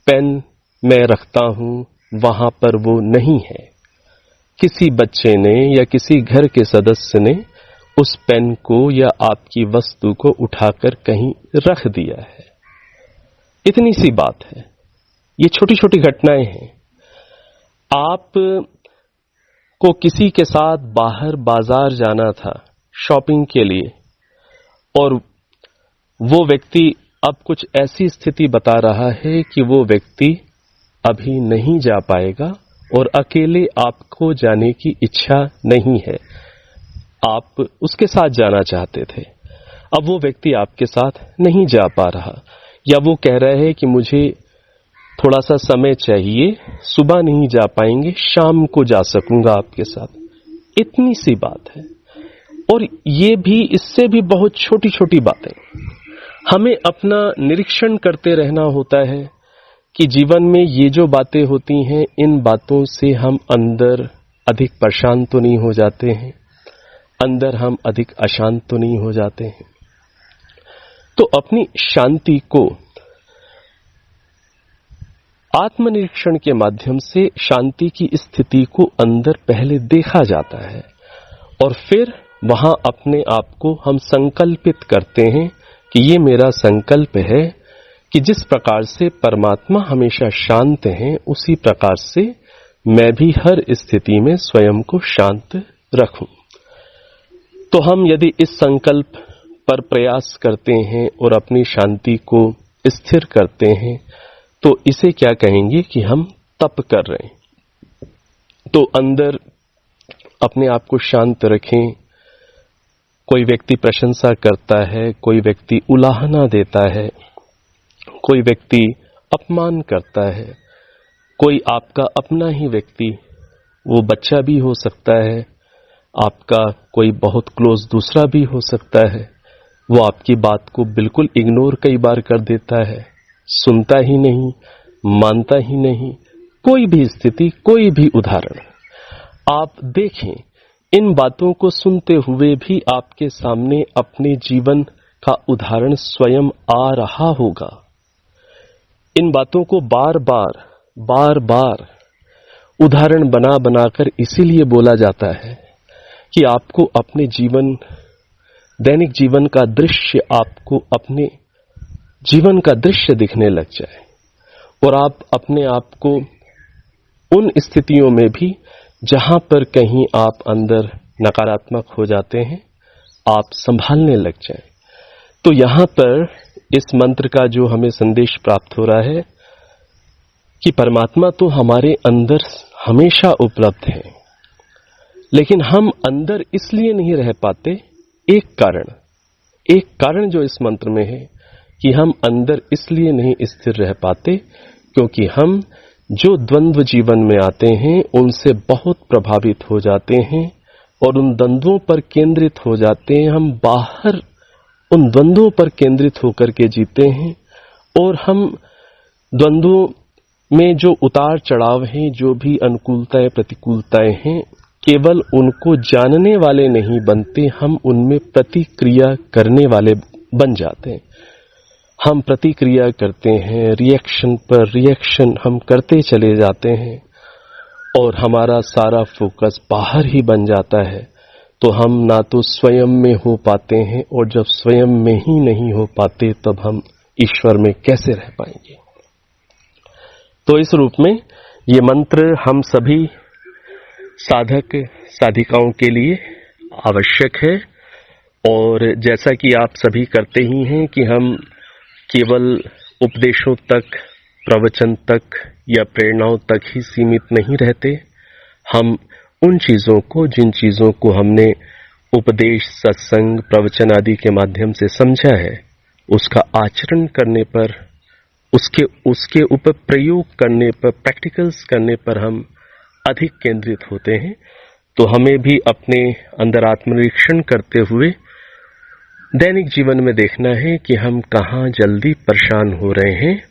पेन मैं रखता हूं वहां पर वो नहीं है। किसी बच्चे ने या किसी घर के सदस्य ने उस पेन को या आपकी वस्तु को उठाकर कहीं रख दिया है। इतनी सी बात है। ये छोटी छोटी घटनाएं हैं। आप को किसी के साथ बाहर बाजार जाना था शॉपिंग के लिए, और वो व्यक्ति अब कुछ ऐसी स्थिति बता रहा है कि वो व्यक्ति अभी नहीं जा पाएगा और अकेले आपको जाने की इच्छा नहीं है। आप उसके साथ जाना चाहते थे, अब वो व्यक्ति आपके साथ नहीं जा पा रहा, या वो कह रहा है कि मुझे थोड़ा सा समय चाहिए, सुबह नहीं जा पाएंगे, शाम को जा सकूंगा आपके साथ। इतनी सी बात है। और ये भी, इससे भी बहुत छोटी छोटी बातें। हमें अपना निरीक्षण करते रहना होता है कि जीवन में ये जो बातें होती हैं, इन बातों से हम अंदर अधिक परेशान तो नहीं हो जाते हैं, अंदर हम अधिक अशांत तो नहीं हो जाते हैं। तो अपनी शांति को आत्मनिरीक्षण के माध्यम से शांति की स्थिति को अंदर पहले देखा जाता है, और फिर वहां अपने आप को हम संकल्पित करते हैं कि ये मेरा संकल्प है कि जिस प्रकार से परमात्मा हमेशा शांत हैं, उसी प्रकार से मैं भी हर स्थिति में स्वयं को शांत रखूं। तो हम यदि इस संकल्प पर प्रयास करते हैं और अपनी शांति को स्थिर करते हैं, तो इसे क्या कहेंगे कि हम तप कर रहे हैं। तो अंदर अपने आप को शांत रखें। कोई व्यक्ति प्रशंसा करता है, कोई व्यक्ति उलाहना देता है, कोई व्यक्ति अपमान करता है, कोई आपका अपना ही व्यक्ति, वो बच्चा भी हो सकता है, आपका कोई बहुत क्लोज दूसरा भी हो सकता है, वो आपकी बात को बिल्कुल इग्नोर कई बार कर देता है, सुनता ही नहीं, मानता ही नहीं। कोई भी स्थिति, कोई भी उदाहरण आप देखें, इन बातों को सुनते हुए भी आपके सामने अपने जीवन का उदाहरण स्वयं आ रहा होगा। इन बातों को बार बार उदाहरण बना बनाकर इसीलिए बोला जाता है कि आपको अपने जीवन, दैनिक जीवन का दृश्य, आपको अपने जीवन का दृश्य दिखने लग जाए, और आप अपने आप को उन स्थितियों में भी जहां पर कहीं आप अंदर नकारात्मक हो जाते हैं, आप संभालने लग जाएं। तो यहां पर इस मंत्र का जो हमें संदेश प्राप्त हो रहा है कि परमात्मा तो हमारे अंदर हमेशा उपलब्ध है, लेकिन हम अंदर इसलिए नहीं रह पाते एक कारण जो इस मंत्र में है कि हम अंदर इसलिए नहीं स्थिर रह पाते क्योंकि हम जो द्वंद्व जीवन में आते हैं उनसे बहुत प्रभावित हो जाते हैं और उन द्वंद्वों पर केंद्रित हो जाते हैं। हम बाहर उन द्वंद्वों पर केंद्रित होकर के जीते हैं और हम द्वंद्वों में जो उतार चढ़ाव हैं, जो भी अनुकूलताएं प्रतिकूलताएं हैं, केवल उनको जानने वाले नहीं बनते, हम उनमें प्रतिक्रिया करने वाले बन जाते हैं। हम प्रतिक्रिया करते हैं, रिएक्शन पर रिएक्शन हम करते चले जाते हैं और हमारा सारा फोकस बाहर ही बन जाता है। तो हम ना तो स्वयं में हो पाते हैं और जब स्वयं में ही नहीं हो पाते तब हम ईश्वर में कैसे रह पाएंगे। तो इस रूप में ये मंत्र हम सभी साधक साधिकाओं के लिए आवश्यक है। और जैसा कि आप सभी करते ही हैं कि हम केवल उपदेशों तक, प्रवचन तक या प्रेरणाओं तक ही सीमित नहीं रहते, हम उन चीजों को, जिन चीजों को हमने उपदेश, सत्संग, प्रवचन आदि के माध्यम से समझा है, उसका आचरण करने पर, उसके ऊपर प्रयोग करने पर, प्रैक्टिकल्स करने पर हम अधिक केंद्रित होते हैं। तो हमें भी अपने अंदर आत्मनिरीक्षण करते हुए दैनिक जीवन में देखना है कि हम कहाँ जल्दी परेशान हो रहे हैं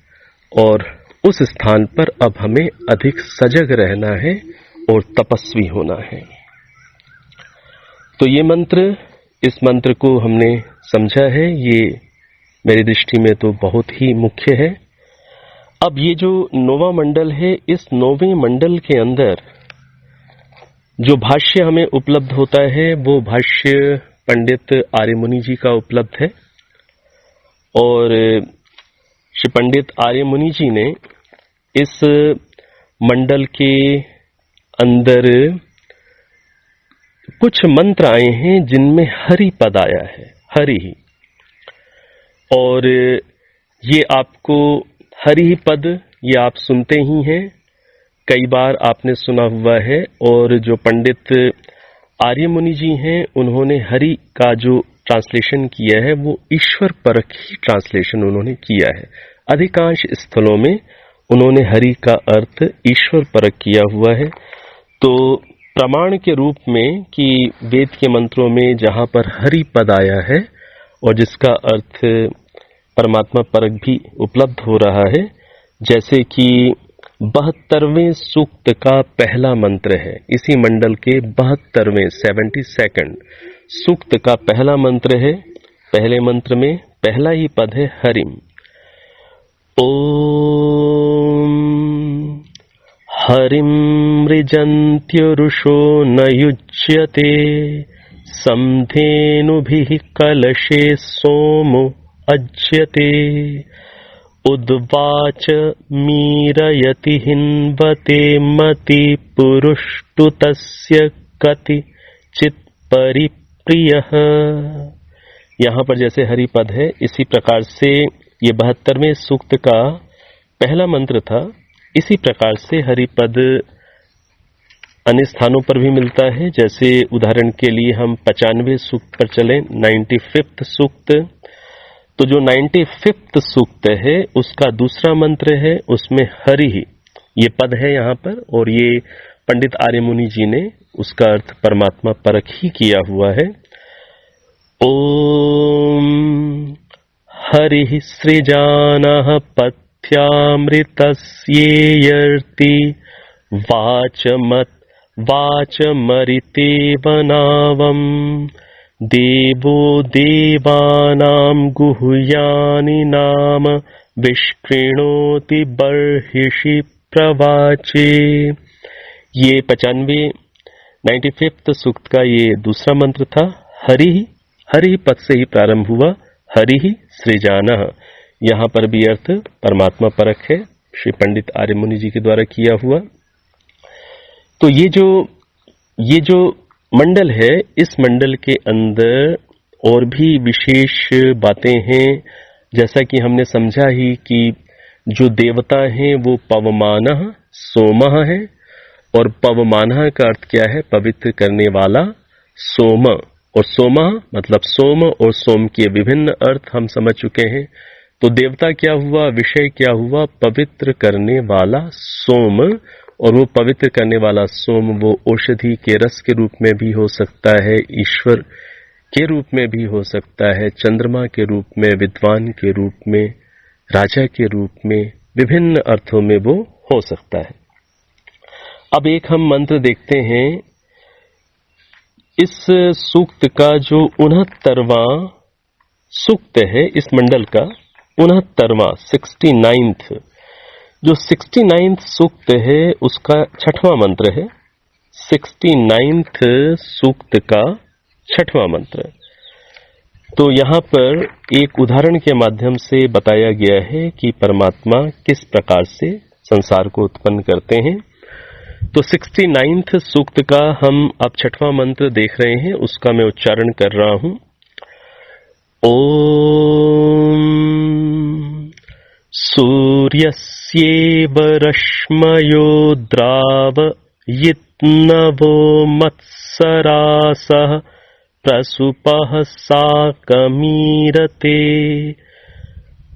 और उस स्थान पर अब हमें अधिक सजग रहना है और तपस्वी होना है। तो ये मंत्र, इस मंत्र को हमने समझा है, ये मेरी दृष्टि में तो बहुत ही मुख्य है। अब ये जो 9वां मंडल है, इस 9वें मंडल के अंदर जो भाष्य हमें उपलब्ध होता है वो भाष्य पंडित आर्यमुनि जी का उपलब्ध है। और श्री पंडित आर्यमुनि जी ने इस मंडल के अंदर कुछ मंत्र आए हैं जिनमें हरि पद आया है, हरि ही। और ये आपको हरि पद ये आप सुनते ही हैं, कई बार आपने सुना हुआ है। और जो पंडित आर्यमुनि जी हैं उन्होंने हरि का जो ट्रांसलेशन किया है वो ईश्वर परक ही ट्रांसलेशन उन्होंने किया है। अधिकांश स्थलों में उन्होंने हरि का अर्थ ईश्वर परक किया हुआ है। तो प्रमाण के रूप में कि वेद के मंत्रों में जहां पर हरि पद आया है और जिसका अर्थ परमात्मा परक भी उपलब्ध हो रहा है, जैसे कि 72वें सूक्त का पहला मंत्र है, इसी मंडल के 72वें 72nd सूक्त का पहला मंत्र है। पहले मंत्र में पहला ही पद है हरिम। ओम हरिम मृजन्त्युरुषो न युज्यते समधेनुभिः कलशे सोमो अज्यते उद्वाच मीरयति हिन्वते मति पुरुष्टु तस्य कति चित् परिप्रियः। यहाँ पर जैसे हरिपद है, इसी प्रकार से ये 72वें सूक्त का पहला मंत्र था। इसी प्रकार से हरिपद अन्य स्थानों पर भी मिलता है। जैसे उदाहरण के लिए हम 95वें सूक्त पर चलें, 95th सूक्त। तो जो 95th सूक्त है उसका दूसरा मंत्र है, उसमें हरि ही ये पद है यहाँ पर। और ये पंडित आर्यमुनि जी ने उसका अर्थ परमात्मा परक ही किया हुआ है। ओम हरि सृजानः पथ्यामृतस्येयर्ति वाचमरिते वनावम् देवो देवानां गुह्यानि नाम विष्कृणोति बर्हिषि प्रवाचे। ये 95th सूक्त का ये दूसरा मंत्र था। हरि पद से ही प्रारंभ हुआ, हरि ही सृजानः। यहाँ पर भी अर्थ परमात्मा परक है, श्री पंडित आर्यमुनि जी के द्वारा किया हुआ। तो ये जो मंडल है, इस मंडल के अंदर और भी विशेष बातें हैं। जैसा कि हमने समझा ही कि जो देवता हैं वो पवमानः सोमः है। और पवमानः का अर्थ क्या है? पवित्र करने वाला सोम। और सोमा मतलब सोम, और सोम के विभिन्न अर्थ हम समझ चुके हैं। तो देवता क्या हुआ, विषय क्या हुआ, पवित्र करने वाला सोम। और वो पवित्र करने वाला सोम वो औषधि के रस के रूप में भी हो सकता है, ईश्वर के रूप में भी हो सकता है, चंद्रमा के रूप में, विद्वान के रूप में, राजा के रूप में, विभिन्न अर्थों में वो हो सकता है। अब एक हम मंत्र देखते हैं। इस सूक्त का जो 69वां सूक्त है, इस मंडल का 69वां 69th, जो 69th सूक्त है उसका 6वां मंत्र है। 69th सूक्त का 6वां मंत्र। तो यहां पर एक उदाहरण के माध्यम से बताया गया है कि परमात्मा किस प्रकार से संसार को उत्पन्न करते हैं। तो 69th सूक्त का हम अब 6वां मंत्र देख रहे हैं, उसका मैं उच्चारण कर रहा हूं। ओम सूर्यस्येव रश्मयो द्रावयित्नवो मत्सरासः प्रसुपः साकमीरते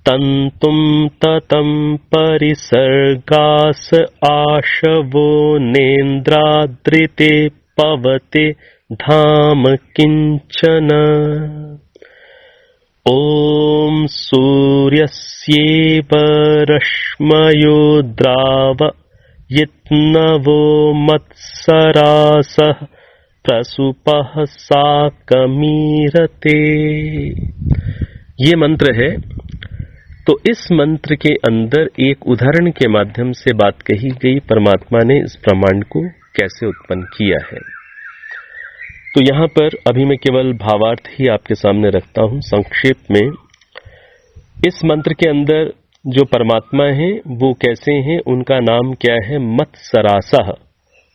तन्तुं ततं परिसर्गास आशवो नेन्द्राद्रिते पवते धाम किंचन। ओम सूर्यस्येव रश्मयो द्रावयित्नवो मत्सरासः प्रसुपः साकमीरते। ये मंत्र है। तो इस मंत्र के अंदर एक उदाहरण के माध्यम से बात कही गई, परमात्मा ने इस ब्रह्मांड को कैसे उत्पन्न किया है। तो यहां पर अभी मैं केवल भावार्थ ही आपके सामने रखता हूं संक्षेप में। इस मंत्र के अंदर जो परमात्मा है वो कैसे हैं, उनका नाम क्या है, मत्सरासा।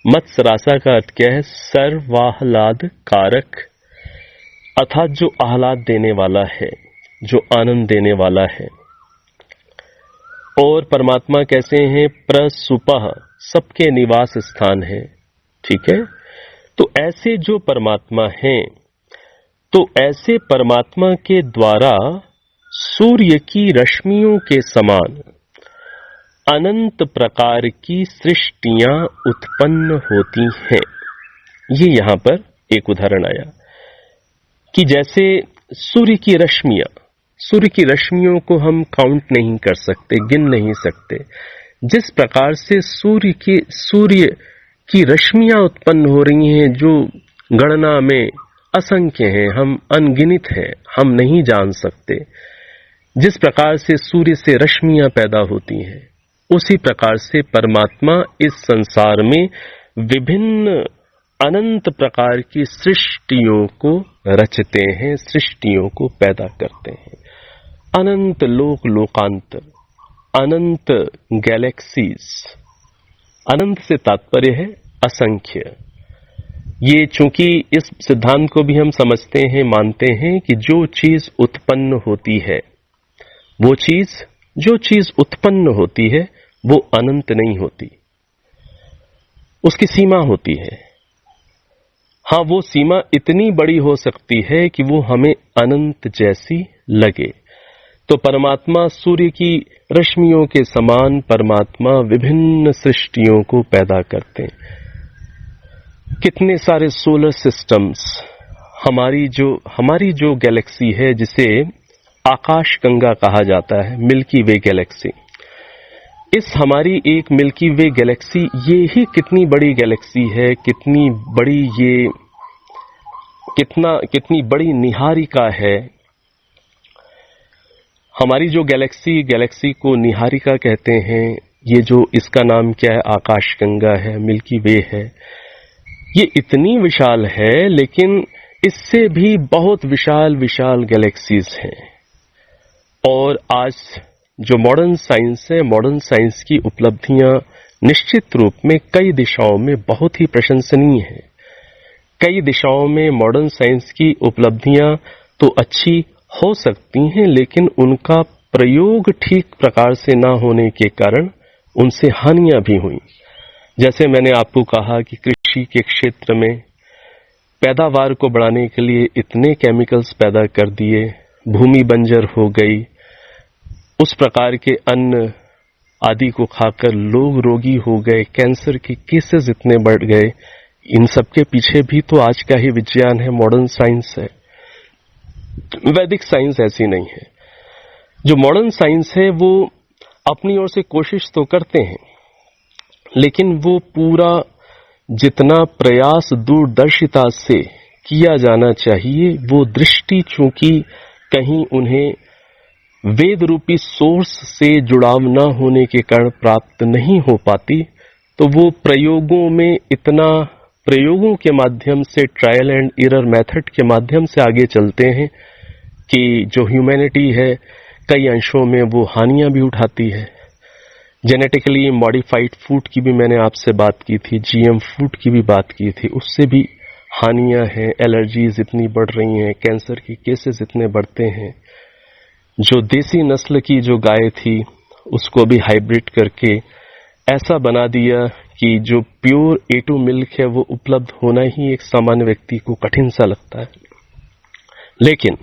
मत्सरासा का अर्थ क्या है, सर्वाह्लाद कारक, अर्थात जो आह्लाद देने वाला है, जो आनंद देने वाला है। और परमात्मा कैसे हैं, प्रसुपः, सबके निवास स्थान है। ठीक है। तो ऐसे जो परमात्मा हैं, तो ऐसे परमात्मा के द्वारा सूर्य की रश्मियों के समान अनंत प्रकार की सृष्टियां उत्पन्न होती हैं। ये यहां पर एक उदाहरण आया कि जैसे सूर्य की रश्मियां, सूर्य की रश्मियों को हम काउंट नहीं कर सकते, गिन नहीं सकते। जिस प्रकार से सूर्य की रश्मियां उत्पन्न हो रही हैं, जो गणना में असंख्य हैं, हम अनगिनत हैं, हम नहीं जान सकते। जिस प्रकार से सूर्य से रश्मियां पैदा होती हैं, उसी प्रकार से परमात्मा इस संसार में विभिन्न अनंत प्रकार की सृष्टियों को रचते हैं, सृष्टियों को पैदा करते हैं। अनंत लोक लोकांतर, अनंत गैलेक्सीज, अनंत से तात्पर्य है असंख्य। ये चूंकि इस सिद्धांत को भी हम समझते हैं, मानते हैं कि जो चीज उत्पन्न होती है, वो चीज, जो चीज उत्पन्न होती है वो अनंत नहीं होती, उसकी सीमा होती है। हाँ, वो सीमा इतनी बड़ी हो सकती है कि वो हमें अनंत जैसी लगे। तो परमात्मा सूर्य की रश्मियों के समान परमात्मा विभिन्न सृष्टियों को पैदा करते हैं। कितने सारे सोलर सिस्टम्स, हमारी जो गैलेक्सी है, जिसे आकाश गंगा कहा जाता है, मिल्की वे गैलेक्सी, इस हमारी एक मिल्की वे गैलेक्सी, ये ही कितनी बड़ी गैलेक्सी है, कितनी बड़ी ये, कितनी बड़ी निहारिका है। हमारी जो गैलेक्सी को निहारिका कहते हैं। ये जो इसका नाम क्या है, आकाश गंगा है, मिल्की वे है। ये इतनी विशाल है, लेकिन इससे भी बहुत विशाल विशाल गैलेक्सीज हैं। और आज जो मॉडर्न साइंस है, मॉडर्न साइंस की उपलब्धियां निश्चित रूप में कई दिशाओं में बहुत ही प्रशंसनीय है। कई दिशाओं में मॉडर्न साइंस की उपलब्धियां तो अच्छी हो सकती हैं, लेकिन उनका प्रयोग ठीक प्रकार से ना होने के कारण उनसे हानियां भी हुई। जैसे मैंने आपको कहा कि कृषि के क्षेत्र में पैदावार को बढ़ाने के लिए इतने केमिकल्स पैदा कर दिए, भूमि बंजर हो गई, उस प्रकार के अन्न आदि को खाकर लोग रोगी हो गए, कैंसर के केसेस इतने बढ़ गए। इन सब के पीछे भी तो आज का ही विज्ञान है, मॉडर्न साइंस है। वैदिक साइंस ऐसी नहीं है। जो मॉडर्न साइंस है वो अपनी ओर से कोशिश तो करते हैं, लेकिन वो पूरा जितना प्रयास दूरदर्शिता से किया जाना चाहिए, वो दृष्टि चूंकि कहीं उन्हें वेद रूपी सोर्स से जुड़ाव न होने के कारण प्राप्त नहीं हो पाती, तो वो प्रयोगों के माध्यम से, ट्रायल एंड एरर मेथड के माध्यम से आगे चलते हैं कि जो ह्यूमैनिटी है कई अंशों में वो हानियां भी उठाती है। जेनेटिकली मॉडिफाइड फूड की भी मैंने आपसे बात की थी, जीएम फूड की भी बात की थी, उससे भी हानियां हैं, एलर्जीज इतनी बढ़ रही हैं, कैंसर के केसेस इतने बढ़ते हैं। जो देसी नस्ल की जो गाय थी उसको भी हाइब्रिड करके ऐसा बना दिया कि जो प्योर A2 मिल्क है वो उपलब्ध होना ही एक सामान्य व्यक्ति को कठिन सा लगता है। लेकिन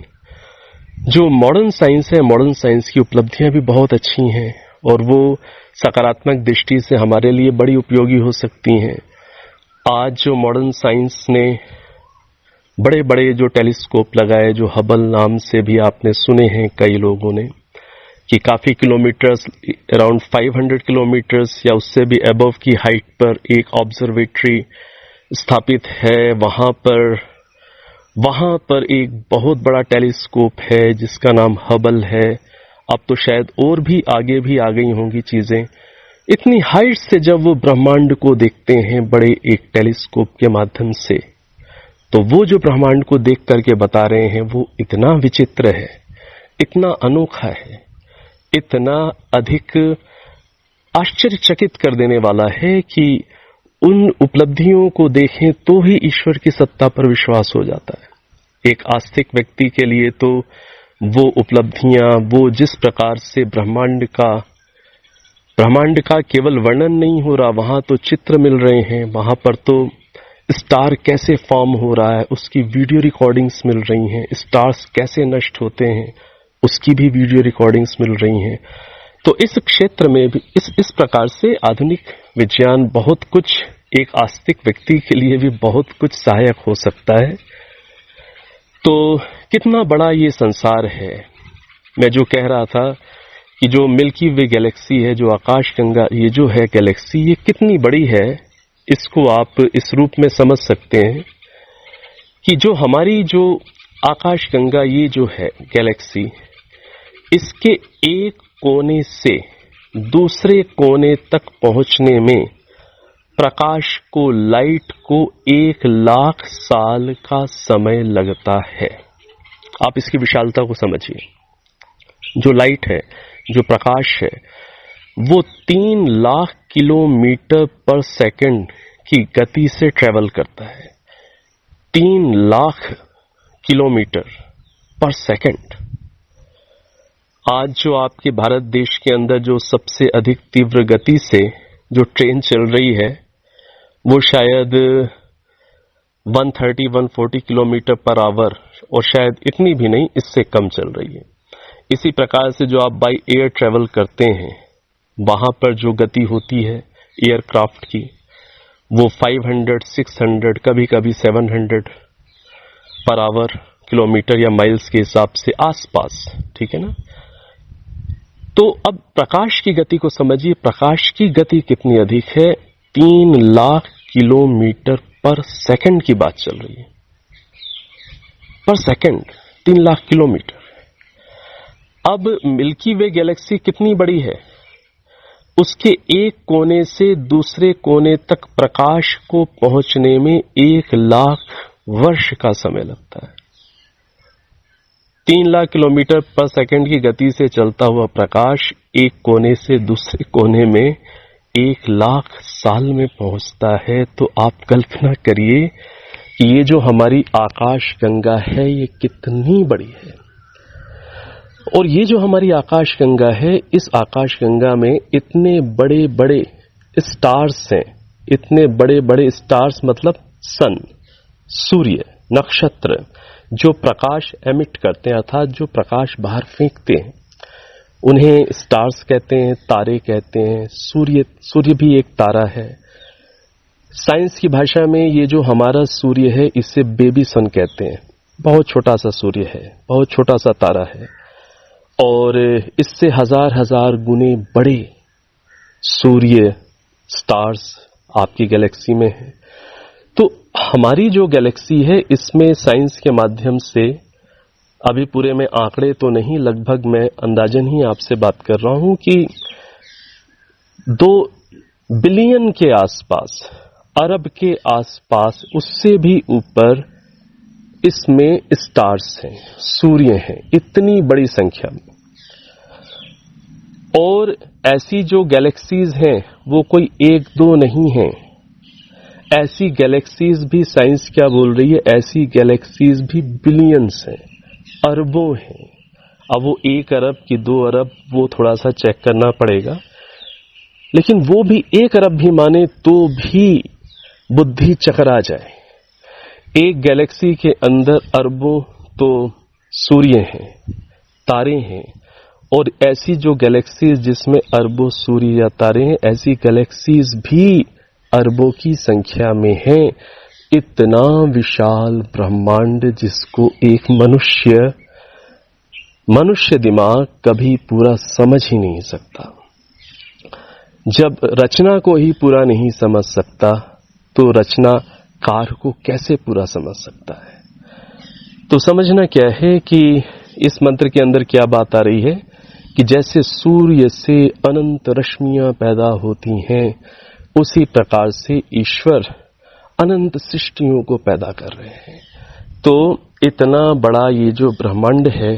जो मॉडर्न साइंस है, मॉडर्न साइंस की उपलब्धियां भी बहुत अच्छी हैं और वो सकारात्मक दृष्टि से हमारे लिए बड़ी उपयोगी हो सकती हैं। आज जो मॉडर्न साइंस ने बड़े बड़े जो टेलीस्कोप लगाए, जो हबल नाम से भी आपने सुने हैं कई लोगों ने, कि काफी किलोमीटर्स, अराउंड 500 किलोमीटर्स या उससे भी अबव की हाइट पर एक ऑब्जर्वेटरी स्थापित है। वहां पर एक बहुत बड़ा टेलीस्कोप है जिसका नाम हबल है। अब तो शायद और भी आगे भी आ गई होंगी चीजें। इतनी हाइट से जब वो ब्रह्मांड को देखते हैं बड़े एक टेलीस्कोप के माध्यम से, तो वो जो ब्रह्मांड को देख करके बता रहे हैं वो इतना विचित्र है, इतना अनोखा है, इतना अधिक आश्चर्यचकित कर देने वाला है कि उन उपलब्धियों को देखें तो ही ईश्वर की सत्ता पर विश्वास हो जाता है। एक आस्तिक व्यक्ति के लिए तो वो उपलब्धियां, वो जिस प्रकार से ब्रह्मांड का केवल वर्णन नहीं हो रहा, वहां तो चित्र मिल रहे हैं, वहां पर तो स्टार कैसे फॉर्म हो रहा है उसकी वीडियो रिकॉर्डिंग्स मिल रही हैं, स्टार्स कैसे नष्ट होते हैं उसकी भी वीडियो रिकॉर्डिंग्स मिल रही हैं। तो इस क्षेत्र में भी इस प्रकार से आधुनिक विज्ञान बहुत कुछ, एक आस्तिक व्यक्ति के लिए भी बहुत कुछ सहायक हो सकता है। तो कितना बड़ा ये संसार है। मैं जो कह रहा था कि जो मिल्की वे गैलेक्सी है, जो आकाशगंगा ये जो है गैलेक्सी, ये कितनी बड़ी है, इसको आप इस रूप में समझ सकते हैं कि जो हमारी जो आकाशगंगा ये जो है गैलेक्सी, इसके एक कोने से दूसरे कोने तक पहुंचने में प्रकाश को, लाइट को 1,00,000 साल का समय लगता है। आप इसकी विशालता को समझिए। जो लाइट है, जो प्रकाश है, वो 3,00,000 किलोमीटर पर सेकंड की गति से ट्रेवल करता है। 3,00,000 किलोमीटर पर सेकंड। आज जो आपके भारत देश के अंदर जो सबसे अधिक तीव्र गति से जो ट्रेन चल रही है वो शायद 130-140 किलोमीटर पर आवर, और शायद इतनी भी नहीं, इससे कम चल रही है। इसी प्रकार से जो आप बाय एयर ट्रेवल करते हैं, वहां पर जो गति होती है एयरक्राफ्ट की, वो 500, 600, कभी कभी 700 पर आवर, किलोमीटर या माइल्स के हिसाब से आसपास, ठीक है ना। तो अब प्रकाश की गति को समझिए। प्रकाश की गति कितनी अधिक है? 3,00,000 किलोमीटर पर सेकंड की बात चल रही है। पर सेकंड 3,00,000 किलोमीटर। अब मिल्की वे गैलेक्सी कितनी बड़ी है? उसके एक कोने से दूसरे कोने तक प्रकाश को पहुंचने में 1,00,000 वर्ष का समय लगता है। 3,00,000 किलोमीटर पर सेकंड की गति से चलता हुआ प्रकाश एक कोने से दूसरे कोने में 1,00,000 साल में पहुंचता है। तो आप कल्पना करिए कि ये जो हमारी आकाश गंगा है ये कितनी बड़ी है। और ये जो हमारी आकाश गंगा है, इस आकाश गंगा में इतने बड़े बड़े स्टार्स हैं। इतने बड़े बड़े स्टार्स मतलब सन, सूर्य, नक्षत्र जो प्रकाश एमिट करते हैं, अर्थात जो प्रकाश बाहर फेंकते हैं, उन्हें स्टार्स कहते हैं, तारे कहते हैं। सूर्य भी एक तारा है। साइंस की भाषा में ये जो हमारा सूर्य है, इसे बेबी सन कहते हैं। बहुत छोटा सा सूर्य है, बहुत छोटा सा तारा है, और इससे हजार हजार गुने बड़े सूर्य, स्टार्स आपकी गैलेक्सी में है। तो हमारी जो गैलेक्सी है, इसमें साइंस के माध्यम से, अभी पूरे में आंकड़े तो नहीं, लगभग मैं अंदाजन ही आपसे बात कर रहा हूं कि 2 बिलियन के आसपास, अरब के आसपास, उससे भी ऊपर इसमें स्टार्स हैं, सूर्य हैं, इतनी बड़ी संख्या में। और ऐसी जो गैलेक्सीज हैं वो कोई 1-2 नहीं हैं। ऐसी गैलेक्सीज भी साइंस क्या बोल रही है, ऐसी गैलेक्सीज भी बिलियंस हैं, अरबों हैं। अब वो 1 अरब की 2 अरब, वो थोड़ा सा चेक करना पड़ेगा, लेकिन वो भी 1 अरब भी माने तो भी बुद्धि चकरा जाए। एक गैलेक्सी के अंदर अरबों तो सूर्य हैं, तारे हैं, और ऐसी जो गैलेक्सीज जिसमें अरबों सूर्य या तारे हैं, ऐसी गैलेक्सीज भी अरबों की संख्या में हैं। इतना विशाल ब्रह्मांड जिसको एक मनुष्य दिमाग कभी पूरा समझ ही नहीं सकता। जब रचना को ही पूरा नहीं समझ सकता, तो रचनाकार को कैसे पूरा समझ सकता है। तो समझना क्या है कि इस मंत्र के अंदर क्या बात आ रही है कि जैसे सूर्य से अनंत रश्मियां पैदा होती हैं, उसी प्रकार से ईश्वर अनंत सृष्टियों को पैदा कर रहे हैं। तो इतना बड़ा ये जो ब्रह्मांड है,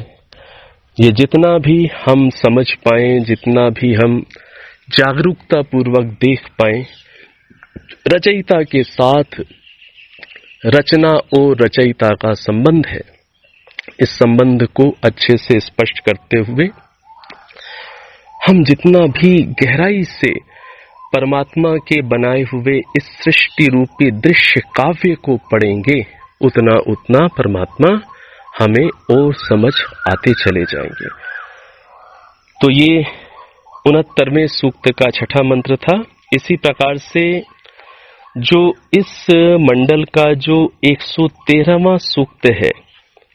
ये जितना भी हम समझ पाएं, जितना भी हम जागरूकता पूर्वक देख पाएं, रचयिता के साथ रचना और रचयिता का संबंध है। इस संबंध को अच्छे से स्पष्ट करते हुए हम जितना भी गहराई से परमात्मा के बनाए हुए इस सृष्टि रूपी दृश्य काव्य को पढ़ेंगे, उतना उतना परमात्मा हमें और समझ आते चले जाएंगे। तो ये 69वें सूक्त का 6ठा मंत्र था। इसी प्रकार से जो इस मंडल का जो 113वां सूक्त है,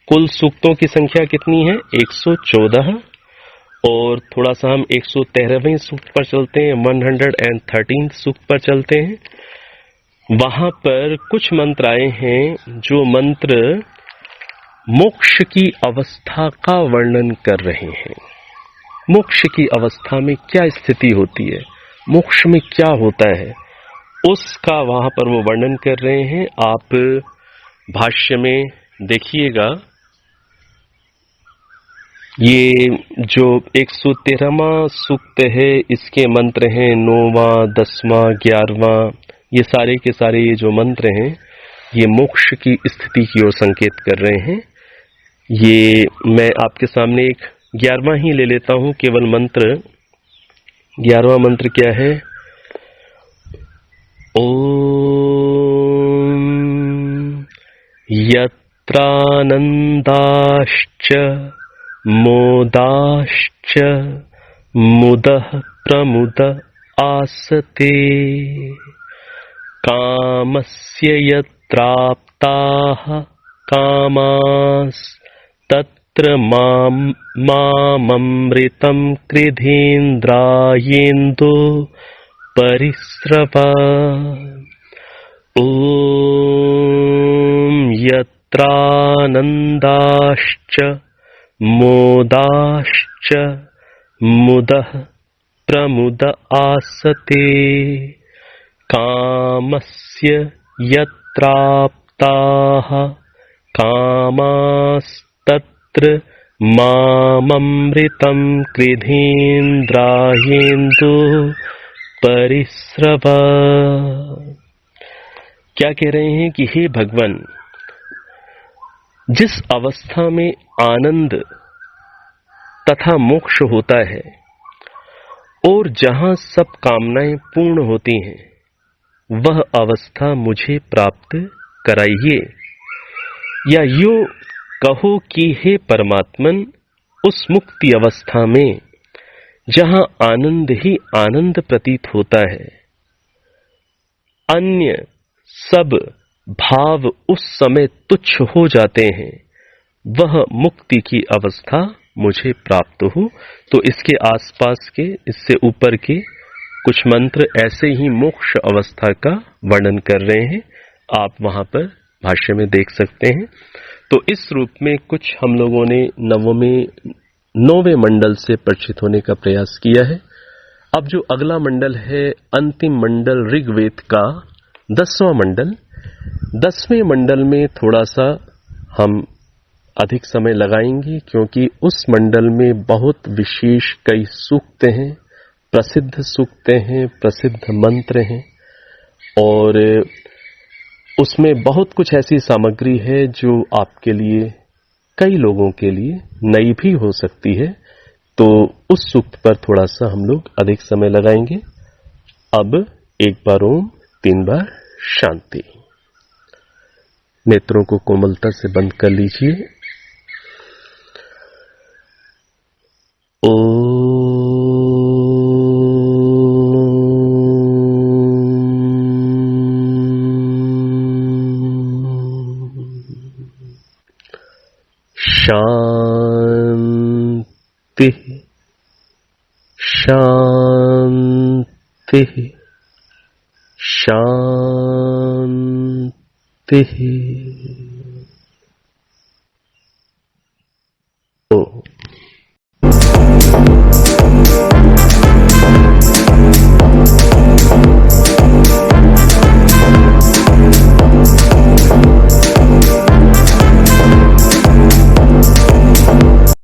कुल सूक्तों की संख्या कितनी है? 114। और थोड़ा सा हम 113वें सूक्त पर चलते हैं, 113 सूक्त पर चलते हैं। वहां पर कुछ मंत्र आए हैं जो मंत्र मोक्ष की अवस्था का वर्णन कर रहे हैं। मोक्ष की अवस्था में क्या स्थिति होती है, मोक्ष में क्या होता है, उसका वहां पर वो वर्णन कर रहे हैं। आप भाष्य में देखिएगा, ये जो 113वां सूक्त है, इसके मंत्र हैं 9वां, 10वां, 11वां, ये सारे के सारे ये जो मंत्र हैं, ये मोक्ष की स्थिति की ओर संकेत कर रहे हैं। ये मैं आपके सामने एक 11वां ही ले लेता हूं, केवल मंत्र। 11वां मंत्र क्या है? ओम यत्रानन्दाश्च मोदाश्च मुदः प्रमुद आसते कामस्य यत्राप्ताः कामास्तत्र माममृतं कृधीन्द्रायेन्दो परिस्रव। ॐ यत्रानन्दाश्च मोदाश्च मुदः प्रमुद आसते कामस्य यत्राप्ताः कामास्तत्र माममृतं कृधीन्द्रायेन्दो परिस्रव। क्या कह रहे हैं कि हे भगवान, जिस अवस्था में आनंद तथा मोक्ष होता है और जहां सब कामनाएं पूर्ण होती हैं, वह अवस्था मुझे प्राप्त कराइए। या यूं कहो कि हे परमात्मन, उस मुक्ति अवस्था में जहां आनंद ही आनंद प्रतीत होता है, अन्य सब भाव उस समय तुच्छ हो जाते हैं, वह मुक्ति की अवस्था मुझे प्राप्त हो। तो इसके आसपास के, इससे ऊपर के कुछ मंत्र ऐसे ही मोक्ष अवस्था का वर्णन कर रहे हैं, आप वहां पर भाष्य में देख सकते हैं। तो इस रूप में कुछ हम लोगों ने नौवें मंडल से परिचित होने का प्रयास किया है। अब जो अगला मंडल है, अंतिम मंडल ऋग्वेद का 10वां मंडल, 10वें मंडल में थोड़ा सा हम अधिक समय लगाएंगे, क्योंकि उस मंडल में बहुत विशेष कई सूक्त हैं, प्रसिद्ध सूक्त हैं, प्रसिद्ध मंत्र हैं, और उसमें बहुत कुछ ऐसी सामग्री है जो आपके लिए, कई लोगों के लिए नई भी हो सकती है। तो उस सूक्त पर थोड़ा सा हम लोग अधिक समय लगाएंगे। अब एक बार ओम, 3 बार शांति। नेत्रों को कोमलता से बंद कर लीजिए। शांति शांति शांति।